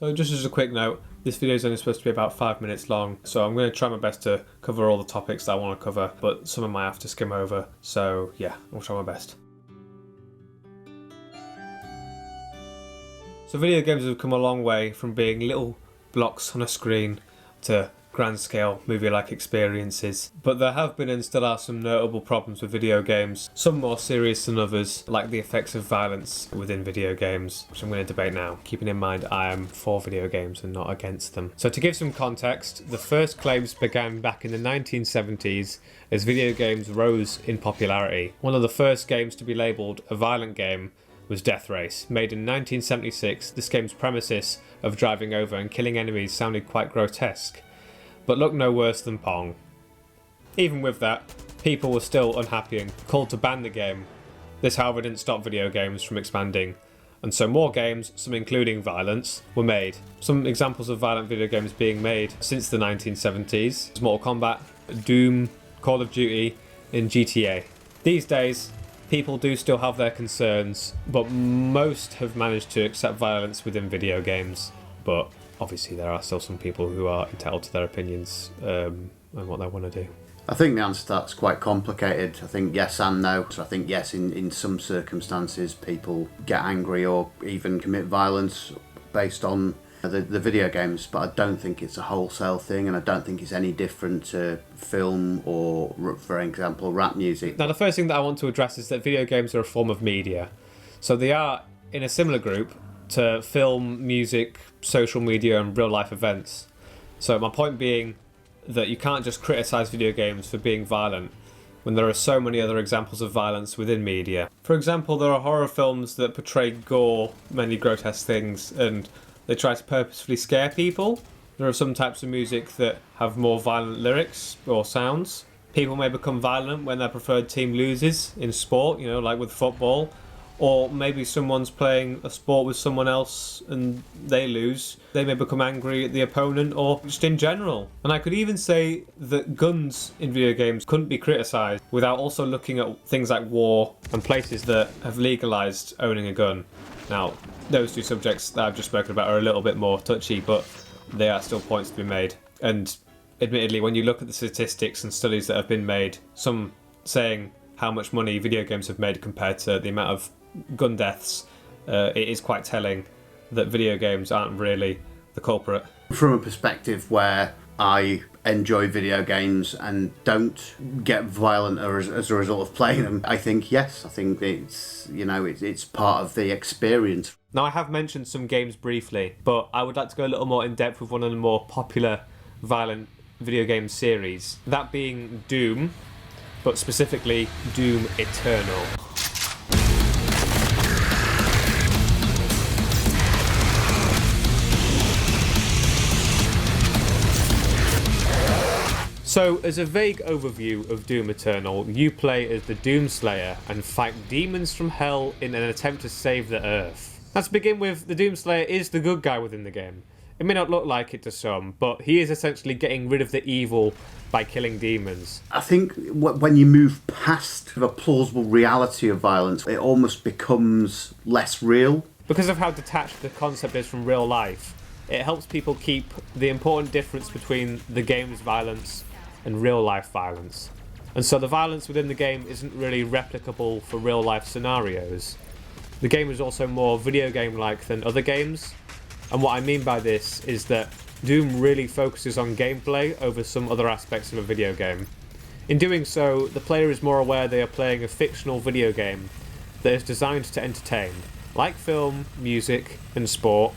So just as a quick note, this video is only supposed to be about 5 minutes long, so I'm going to try my best to cover all the topics that I want to cover, but some I might have to skim over, so yeah, I'll try my best. So video games have come a long way from being little blocks on a screen to grand scale movie-like experiences, but there have been and still are some notable problems with video games, some more serious than others, like the effects of violence within video games, which I'm going to debate now, keeping in mind I am for video games and not against them. So to give some context, the first claims began back in the 1970s as video games rose in popularity. One of the first games to be labelled a violent game was Death Race. Made in 1976, this game's premises of driving over and killing enemies sounded quite grotesque, but looked no worse than Pong. Even with that, people were still unhappy and called to ban the game. This, however, didn't stop video games from expanding, and so more games, some including violence, were made. Some examples of violent video games being made since the 1970s: Mortal Kombat, Doom, Call of Duty, and GTA. These days, people do still have their concerns, but most have managed to accept violence within video games. But obviously there are still some people who are entitled to their opinions and what they want to do. I think the answer to that's quite complicated. I think yes and no. So I think yes, in some circumstances people get angry or even commit violence based on the video games, but I don't think it's a wholesale thing, and I don't think it's any different to film or, for example, rap music. Now the first thing that I want to address is that video games are a form of media. So they are in a similar group to film, music, social media and real life events. So my point being that you can't just criticise video games for being violent when there are so many other examples of violence within media. For example, there are horror films that portray gore, many grotesque things, and they try to purposefully scare people. There are some types of music that have more violent lyrics or sounds. People may become violent when their preferred team loses in sport, like with football. Or maybe someone's playing a sport with someone else and they lose. They may become angry at the opponent or just in general. And I could even say that guns in video games couldn't be criticised without also looking at things like war and places that have legalised owning a gun. Now, those two subjects that I've just spoken about are a little bit more touchy, but they are still points to be made. And admittedly, when you look at the statistics and studies that have been made, some saying how much money video games have made compared to the amount of gun deaths, it is quite telling that video games aren't really the culprit. From a perspective where I enjoy video games and don't get violent as a result of playing them, I think yes, I think it's part of the experience. Now I have mentioned some games briefly, but I would like to go a little more in depth with one of the more popular violent video game series, that being Doom, but specifically Doom Eternal. So, as a vague overview of Doom Eternal, you play as the Doomslayer and fight demons from hell in an attempt to save the Earth. Now to begin with, the Doomslayer is the good guy within the game. It may not look like it to some, but he is essentially getting rid of the evil by killing demons. I think when you move past the plausible reality of violence, it almost becomes less real. Because of how detached the concept is from real life, it helps people keep the important difference between the game's violence and real life violence. And so the violence within the game isn't really replicable for real life scenarios. The game is also more video game like than other games, and what I mean by this is that Doom really focuses on gameplay over some other aspects of a video game. In doing so, the player is more aware they are playing a fictional video game that is designed to entertain, like film, music and sport,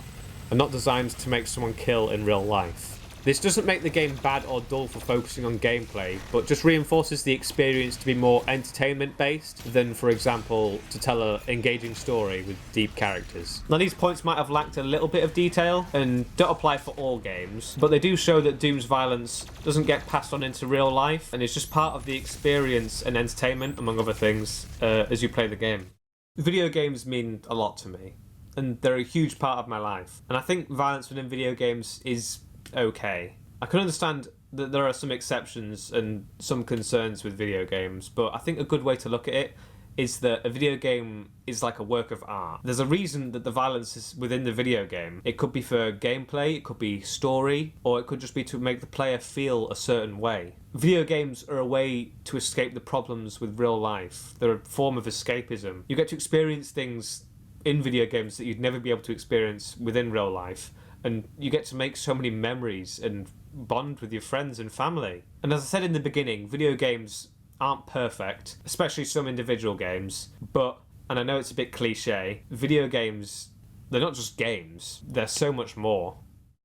and not designed to make someone kill in real life. This doesn't make the game bad or dull for focusing on gameplay, but just reinforces the experience to be more entertainment-based than, for example, to tell an engaging story with deep characters. Now these points might have lacked a little bit of detail and don't apply for all games, but they do show that Doom's violence doesn't get passed on into real life and is just part of the experience and entertainment, among other things, as you play the game. Video games mean a lot to me, and they're a huge part of my life, and I think violence within video games is okay. I can understand that there are some exceptions and some concerns with video games, but I think a good way to look at it is that a video game is like a work of art. There's a reason that the violence is within the video game. It could be for gameplay, it could be story, or it could just be to make the player feel a certain way. Video games are a way to escape the problems with real life. They're a form of escapism. You get to experience things in video games that you'd never be able to experience within real life, and you get to make so many memories and bond with your friends and family. And as I said in the beginning, video games aren't perfect, especially some individual games, but, and I know it's a bit cliche, video games, they're not just games, they're so much more.